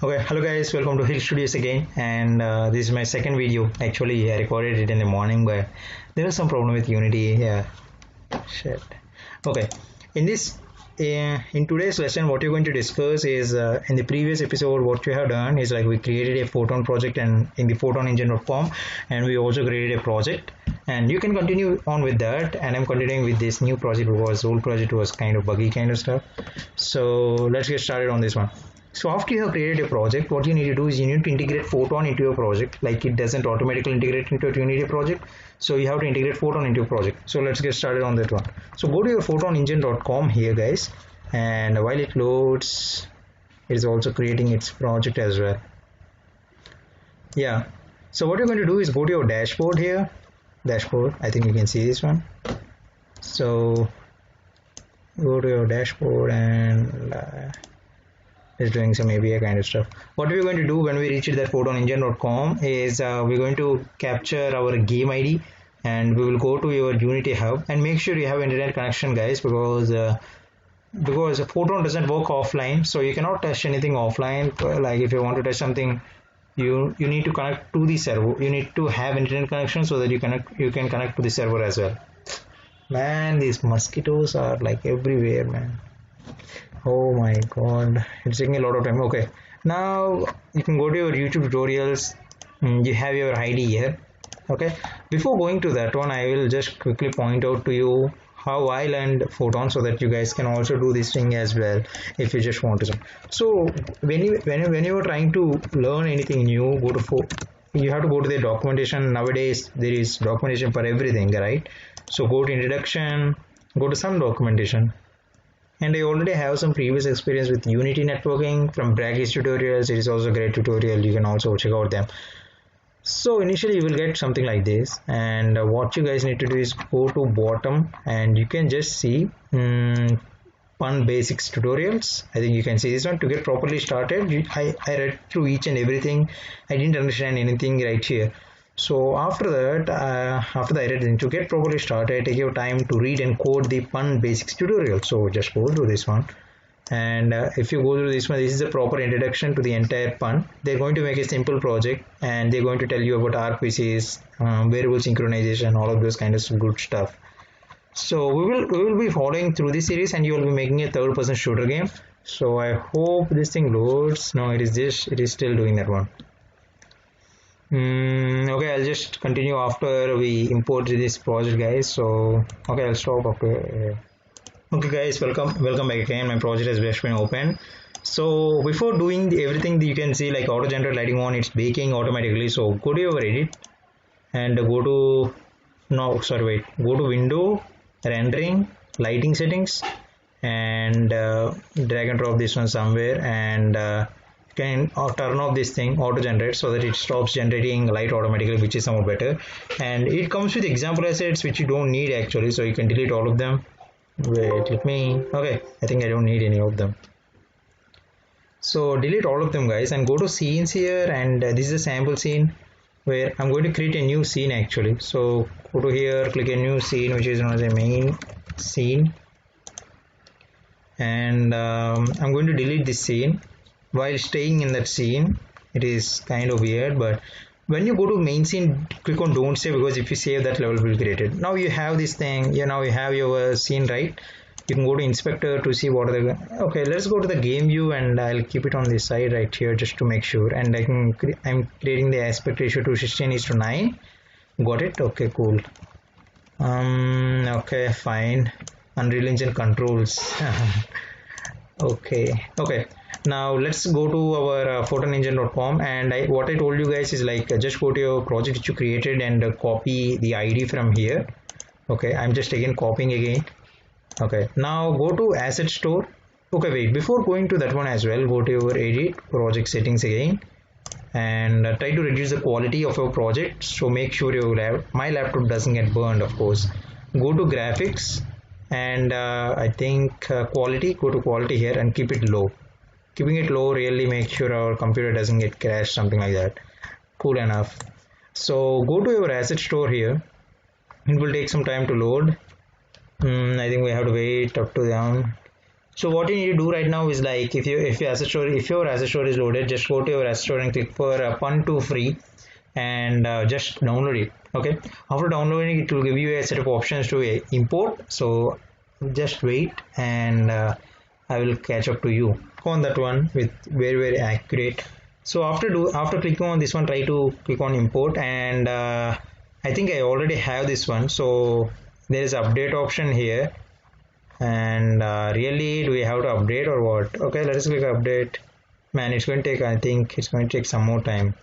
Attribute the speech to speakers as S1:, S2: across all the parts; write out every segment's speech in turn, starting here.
S1: Okay, hello guys, welcome to Hill Studios again, and this is my second video. Actually, I recorded it in the morning, but there was some problem with Unity. Yeah, shit. Okay, in this, in today's lesson, what you're going to discuss is in the previous episode, what we have done is like we created a Photon project and in the PhotonEngine.com, and we also created a project. And you can continue on with that, and I'm continuing with this new project because old project was kind of buggy kind of stuff. So let's get started on this one. So after you have created a project, what you need to do is you need to integrate Photon into your project. Like it doesn't automatically integrate into a Unity project, so you have to integrate Photon into your project. So let's get started on that one. So go to your PhotonEngine.com here, guys, and while it loads, it is also creating its project as well. Yeah. So what you're going to do is go to your dashboard here. Dashboard. I think you can see this one. So go to your dashboard and is doing some API kind of stuff. What we're going to do when we reach that PhotonEngine.com is we're going to capture our game ID and we will go to your Unity hub and make sure you have internet connection, guys, because Photon doesn't work offline, so you cannot test anything offline. Like if you want to test something, you need to connect to the server. You need to have internet connection so that you can connect to the server as well. Man, these mosquitoes are like everywhere, man. Oh my god, it's taking a lot of time. Okay, now you can go to your YouTube tutorials. You have your ID here. Okay, before going to that one, I will just quickly point out to you how I learned Photon so that you guys can also do this thing as well if you just want to. So when you are trying to learn anything new, you have to go to the documentation. Nowadays there is documentation for everything, right? So go to introduction, go to some documentation. And I already have some previous experience with Unity networking from Bragg's tutorials. It is also a great tutorial. You can also check out them. So initially you will get something like this, and what you guys need to do is go to bottom and you can just see Pun Basics tutorials. I think you can see this one. To get properly started, I read through each and everything. I didn't understand anything right here. So after that, after the editing, to get properly started, take your time to read and code the Pun Basics tutorial. So just go through this one. And if you go through this one, this is a proper introduction to the entire Pun. They're going to make a simple project and they're going to tell you about RPCs, variable synchronization, all of those kind of good stuff. So we will be following through this series and you will be making a third-person shooter game. So I hope this thing loads. No, it is still doing that one. Okay, I'll just continue after we import this project, guys. So okay, I'll stop after. Okay guys, welcome back again. My project has just been opened. So before doing everything, you can see like auto generate lighting on, it's baking automatically. So go to your edit and go to go to window, rendering, lighting settings, and drag and drop this one somewhere, and can turn off this thing auto generate so that it stops generating light automatically, which is somewhat better. And it comes with example assets which you don't need actually, so you can delete all of them. Wait, let me. Okay, I think I don't need any of them, so delete all of them, guys, and go to scenes here, and this is a sample scene where I'm going to create a new scene actually. So go to here, click a new scene which is known as a main scene, and I'm going to delete this scene while staying in that scene. It is kind of weird, but when you go to main scene, click on don't save, because if you save, that level will be created. Now you have this thing. Now you have your scene, right? You can go to inspector to see what are the. Okay, let's go to the game view and I'll keep it on this side right here just to make sure. And I'm creating the aspect ratio to 16:9. Got it? Okay, cool. Okay, fine. Unreal Engine controls. Okay. Now let's go to our PhotonEngine.com, and what I told you guys is like just go to your project which you created and copy the ID from here. Okay, I'm just again copying again. Okay, now go to asset store. Okay, wait, before going to that one as well, go to your edit project settings again and try to reduce the quality of your project. So make sure my laptop doesn't get burned, of course. Go to graphics and I think quality. Go to quality here and keep it low. Keeping it low really make sure our computer doesn't get crashed, something like that. Cool enough. So go to your asset store here. It will take some time to load. I think we have to wait up to down. So what you need to do right now is like if your asset store is loaded, just go to your asset store and click for Pun2 free and just download it. Okay, after downloading it will give you a set of options to import. So just wait and I will catch up to you on that one with very accurate. So after clicking on this one, try to click on import, and I think I already have this one. So there is update option here, and really do we have to update or what? Okay, let us click update. Man, it's going to take, I think it's going to take some more time.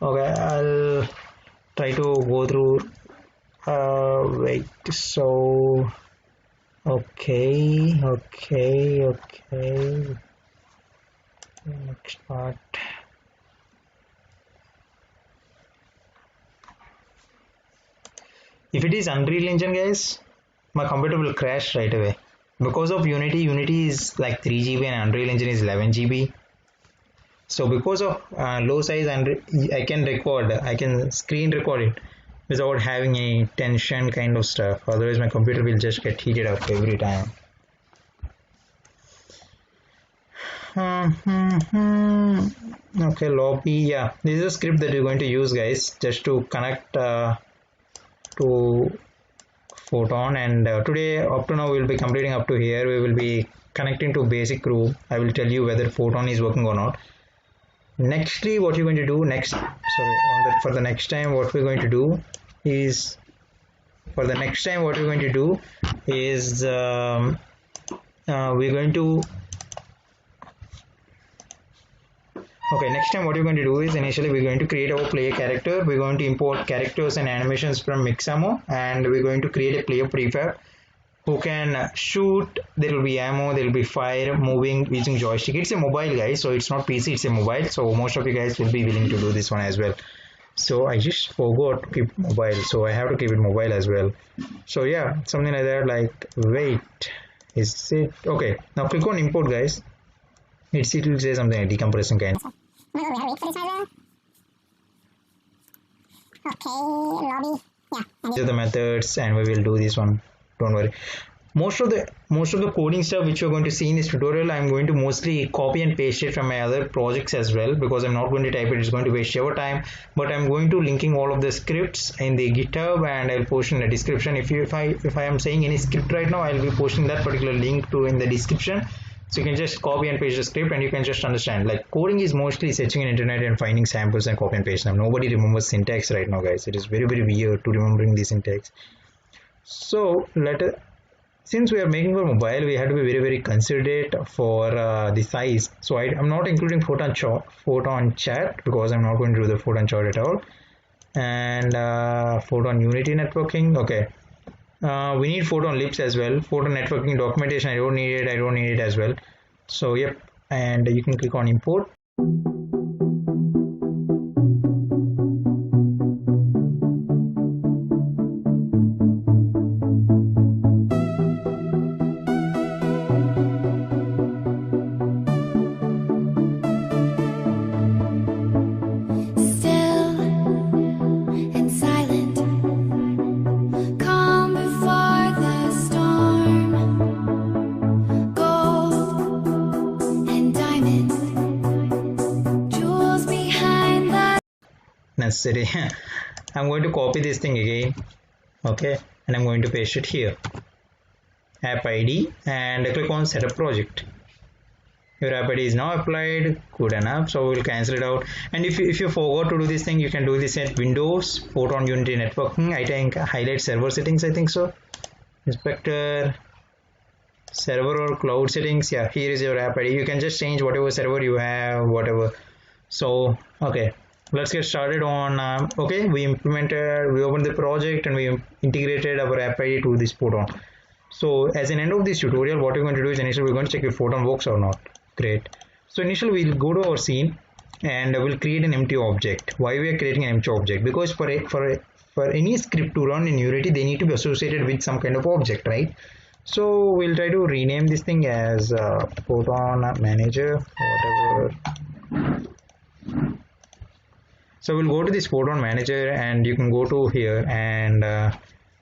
S1: Okay, I'll try to go through. Wait, so okay. Next part. If it is Unreal Engine, guys, my computer will crash right away because of Unity. Unity is like 3 GB and Unreal Engine is 11 GB. So because of low size, and I can screen record it without having any tension kind of stuff. Otherwise my computer will just get heated up every time. Okay, lobby. Yeah, this is a script that you're going to use, guys, just to connect to Photon. And today up to now we'll be completing up to here. We will be connecting to basic crew. I will tell you whether Photon is working or not. Nextly, what you're going to do next, for the next time what we're going to do is we're going to okay, next time what you're going to do is initially we're going to create our player character. We're going to import characters and animations from Mixamo, and we're going to create a player prefab who can shoot. There will be ammo, there will be fire, moving using joystick. It's a mobile, guys, so it's not PC, it's a mobile. So most of you guys will be willing to do this one as well. So I just forgot to keep mobile, so I have to keep it mobile as well. So yeah, something like that. Like, wait, is it okay? Now click on import, guys. It will say something like decompressing kind. Okay, lobby. Yeah. These are the methods, and we will do this one. Don't worry. Most of the coding stuff which you're going to see in this tutorial, I'm going to mostly copy and paste it from my other projects as well, because I'm not going to type it. It's going to waste your time. But I'm going to linking all of the scripts in the GitHub, and I'll post in the description. If I am saying any script right now, I'll be posting that particular link to in the description. So you can just copy and paste the script, and you can just understand. Like, coding is mostly searching in internet and finding samples and copy and paste them. Nobody remembers syntax right now, guys. It is very weird to remembering the syntax. So since we are making for mobile, we have to be very considerate for the size. So I'm not including Photon chat because I'm not going to do the Photon chat at all. And Photon Unity networking. Okay. We need Photon libs as well. Photon networking documentation, I don't need it as well. So yep, and you can click on import. Necessary. I'm going to copy this thing again, okay, and I'm going to paste it here. App ID, and click on setup project. Your app ID is now applied. Good enough. So we'll cancel it out. And if you forgot to do this thing, you can do this at Windows, Photon Unity networking. I think highlight server settings. I think so. Inspector, server or cloud settings. Yeah, here is your app ID. You can just change whatever server you have, whatever. So okay. Let's get started on okay, we opened the project and we integrated our app ID to this Photon. So as an end of this tutorial, what we're going to do is initially we're going to check if Photon works or not. Great. So initially we'll go to our scene and we'll create an empty object. Why we are creating an empty object? Because for any script to run in Unity, they need to be associated with some kind of object, right? So we'll try to rename this thing as Photon Manager, whatever. So we'll go to this Photon Manager, and you can go to here, and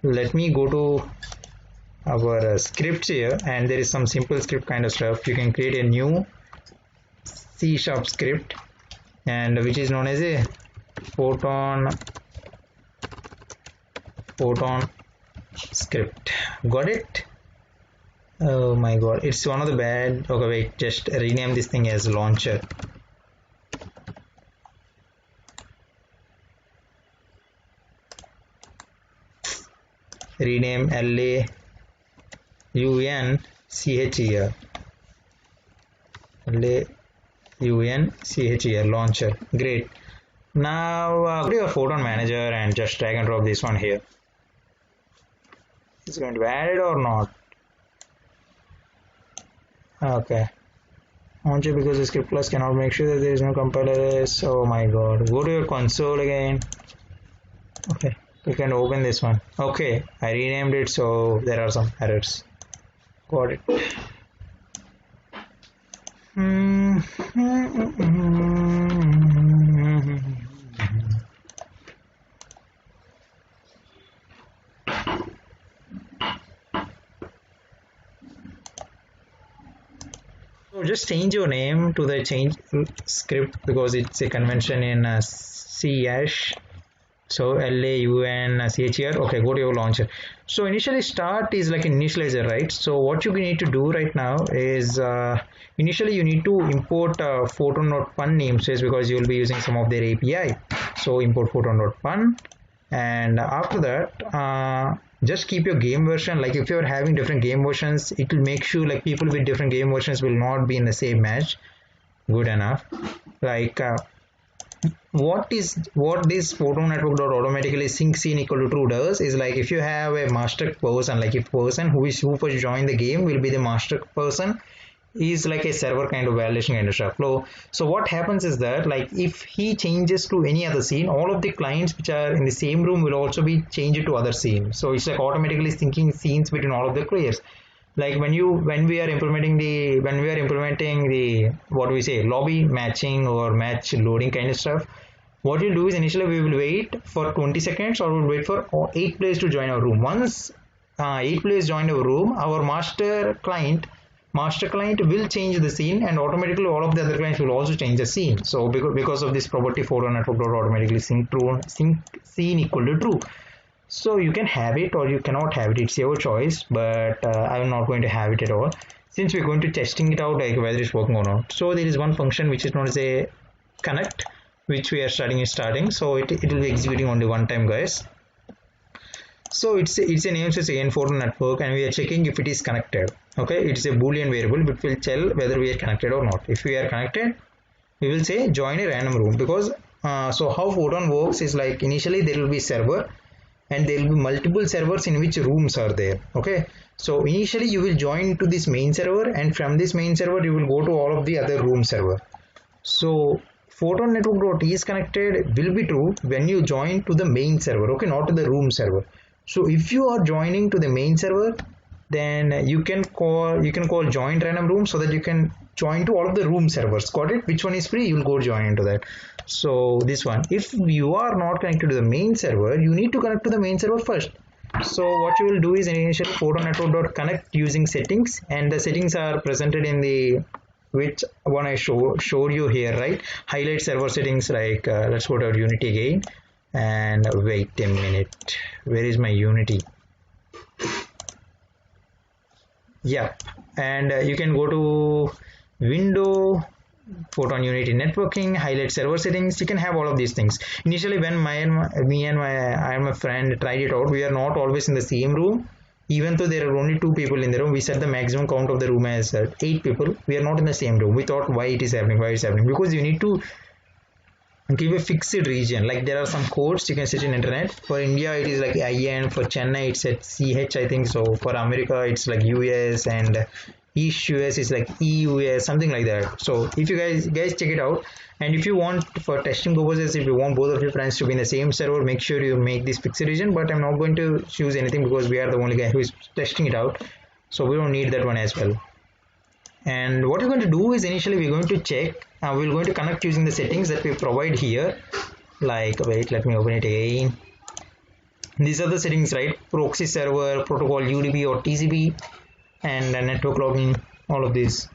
S1: let me go to our scripts here, and there is some simple script kind of stuff. You can create a new C# script, and which is known as a Photon script. Got it? Oh my god, it's one of the bad. Okay, wait, just rename this thing as launcher. Rename LAUNCHER. LAUNCHER, launcher. Great. Now go to your Photon Manager and just drag and drop this one here. Is it going to be added or not? Okay. Launcher, because the script class cannot make sure that there is no compiler. Oh my god. Go to your console again. Okay. You can open this one. Okay, I renamed it, so there are some errors. Got it. So just change your name to the change script, because it's a convention in C#. So LAUNCHER. Okay, go to your launcher. So initially start is like an initializer, right? So what you need to do right now is initially you need to import photon.pun namespace, because you will be using some of their API. So import photon.pun, and after that just keep your game version. Like if you're having different game versions, it will make sure like people with different game versions will not be in the same match. Good enough. Like what this photon network dot automatically sync scene equal to true does is, like if you have a master person, like if person who first joined the game will be the master person, is like a server kind of validation kind of stuff. So what happens is that, like if he changes to any other scene, all of the clients which are in the same room will also be changed to other scene. So it's like automatically syncing scenes between all of the players. Like when we are implementing the what do we say, lobby matching or match loading kind of stuff, what we'll do is initially we will wait for 20 seconds, or we'll wait for 8 players to join our room. Once 8 players join our room, our master client will change the scene, and automatically all of the other clients will also change the scene. So because of this property, photon network dot automatically sync scene equal to true. So you can have it or you cannot have it, it's your choice, but I'm not going to have it at all, since we're going to testing it out, like whether it's working or not. So there is one function which is known as a connect, which we are starting, so it will be executing only one time, guys. So it's a namespace again, photon network, and we are checking if it is connected. Okay, it's a boolean variable, but will tell whether we are connected or not. If we are connected, we will say join a random room, because so how photon works is, like initially there will be server, and there will be multiple servers in which rooms are there. Okay, so initially you will join to this main server, and from this main server you will go to all of the other room server. So photon network dot is connected will be true when you join to the main server, okay, not to the room server. So if you are joining to the main server, then you can call join random room, so that you can join to all of the room servers. Got it? Which one is free, you will go join into that. So this one, if you are not connected to the main server, you need to connect to the main server first. So what you will do is initially photon network dot connect using settings, and the settings are presented in the which one I showed you here, right? Highlight server settings, like let's go to our Unity again, and wait a minute, where is my Unity? Yeah, and you can go to window, photon Unity networking, highlight server settings. You can have all of these things. Initially when I and my friend tried it out, we are not always in the same room. Even though there are only 2 people in the room, we set the maximum count of the room as 8 people. We are not in the same room. We thought why it is happening, because you need to give a fixed region. Like there are some codes you can set in internet. For India it is like IN, for Chennai it's at CH, I think so. For America it's like US, and East US is like EUS, something like that. So if you guys check it out, and if you want, for testing purposes, if you want both of your friends to be in the same server, make sure you make this fixed region. But I'm not going to choose anything because we are the only guy who is testing it out, so we don't need that one as well. And what we're going to do is initially we're going to check, we're going to connect using the settings that we provide here. Like, wait, let me open it again. These are the settings, right? Proxy server, protocol UDP or TCP, and network logging, all of these.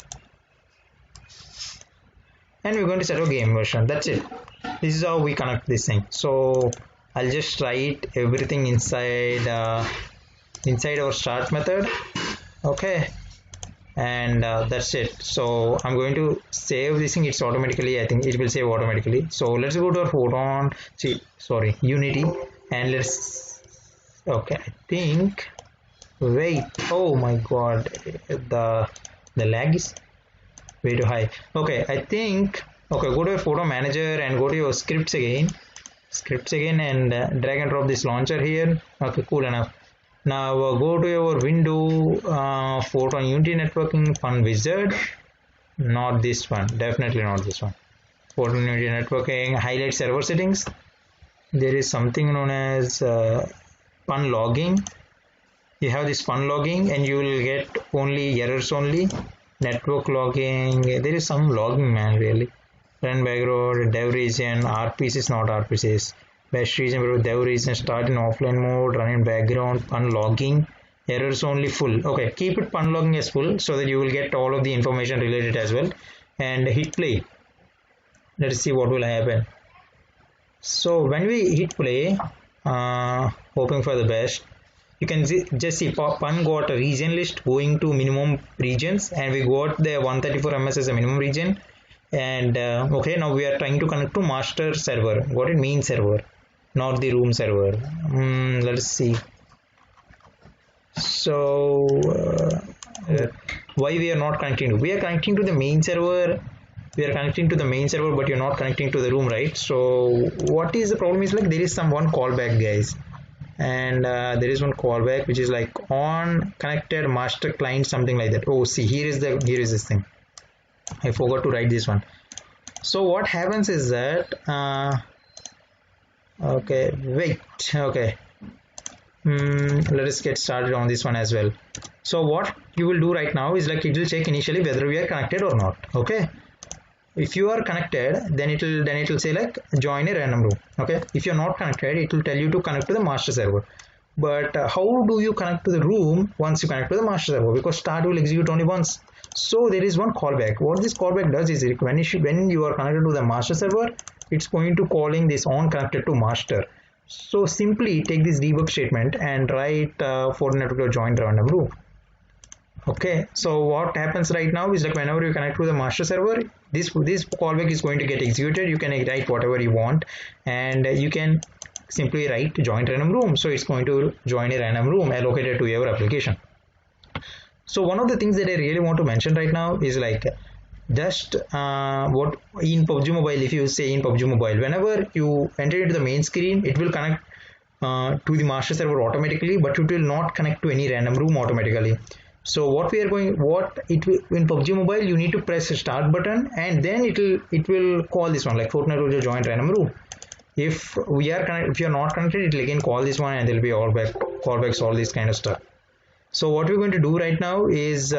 S1: And we're going to set a game version. That's it. This is how we connect this thing. So I'll just write everything inside our start method. Okay, and that's it. So I'm going to save this thing. It's automatically, I think it will save automatically. So let's go to our Photon, Unity, and let's, okay, I think, wait, oh my god, the lag is way too high. Okay, I think, okay, go to your photo manager and go to your scripts again, and drag and drop this launcher here. Okay, cool enough. Now go to your window, Photon Unity Networking Fun Wizard. Not this one, definitely not this one. Photon Unity Networking, highlight server settings. There is something known as fun logging. You have this fun logging and you will get only errors only. Network logging, there is some logging, man, really. Run background, dev region, RPCs, not RPCs. Best region, dev region, start in offline mode, run in background, fun logging, errors only full. Okay, keep it fun logging as full so that you will get all of the information related as well. And hit play. Let's see what will happen. So when we hit play, hoping for the best, you can just see Fun got a region list going to minimum regions, and we got the 134 ms as a minimum region. And okay, now we are trying to connect to master server. Got it? Main server, not the room server. Let's see. So why we are not connecting to? We are connecting to the main server. We are connecting to the main server, but you're not connecting to the room, right? So what is the problem is, like, there is one callback, guys. And there is one callback which is like on connected master client, something like that. Oh, see, here is this thing. I forgot to write this one. So what happens is that okay, wait, okay, let us get started on this one as well. So what you will do right now is, like, it will check initially whether we are connected or not. Okay, if you are connected, then it will say like join a random room. Okay, if you're not connected, it will tell you to connect to the master server. But how do you connect to the room once you connect to the master server? Because start will execute only once. So there is one callback. What this callback does is, when you are connected to the master server, it's going to calling this on connected to master. So simply take this debug statement and write for network join random room. Okay, so what happens right now is, like, whenever you connect to the master server, this callback is going to get executed. You can write whatever you want, and you can simply write join random room. So it's going to join a random room allocated to your application. So one of the things that I really want to mention right now is, like, just what in PUBG Mobile, if you say in PUBG Mobile, whenever you enter into the main screen, it will connect to the master server automatically, but it will not connect to any random room automatically. So in PUBG Mobile, you need to press the start button, and then it will call this one, like Fortnite join random room. If you're not connected, it will again call this one, and there will be callbacks, all this kind of stuff. So what we're going to do right now is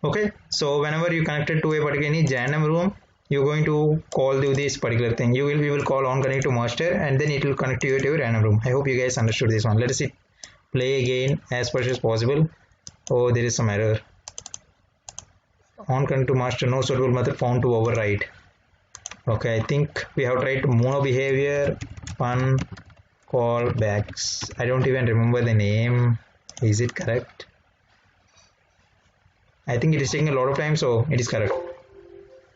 S1: okay, so whenever you connected to a particular random room, you're going to call this particular thing. We will call on connect to master, and then it will connect to your random room. I hope you guys understood this one. Let us see. Play again as fast as possible. Oh, there is some error. On connect to master, no suitable method found to override. Okay, I think we have tried mono behavior, fun callbacks. I don't even remember the name. Is it correct? I think it is taking a lot of time, so it is correct.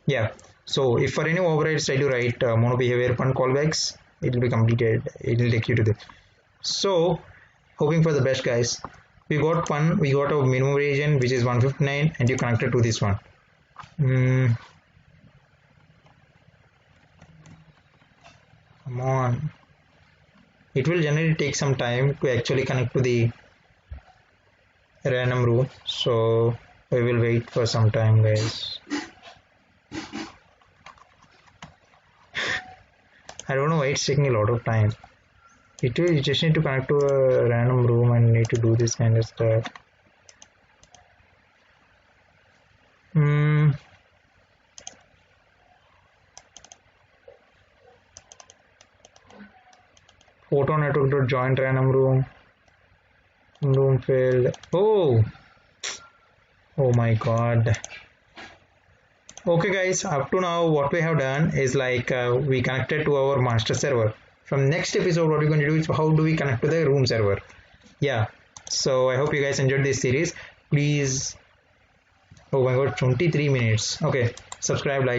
S1: Yeah. So if for any overrides, try to write mono behavior fun callbacks. It will be completed. It will take you to the. So hoping for the best, guys. We got a minimum region which is 159, and you connected to this one. Come on, it will generally take some time to actually connect to the random room, so we will wait for some time, guys. I don't know why it's taking a lot of time. You just need to connect to a random room and need to do this kind of stuff. Photo network to join random room failed. Oh my god. Okay guys, up to now what we have done is like we connected to our master server. From next episode what we're going to do is how do we connect to the room server. Yeah, so I hope you guys enjoyed this series. Please, oh my god, 23 minutes. Okay, subscribe, like.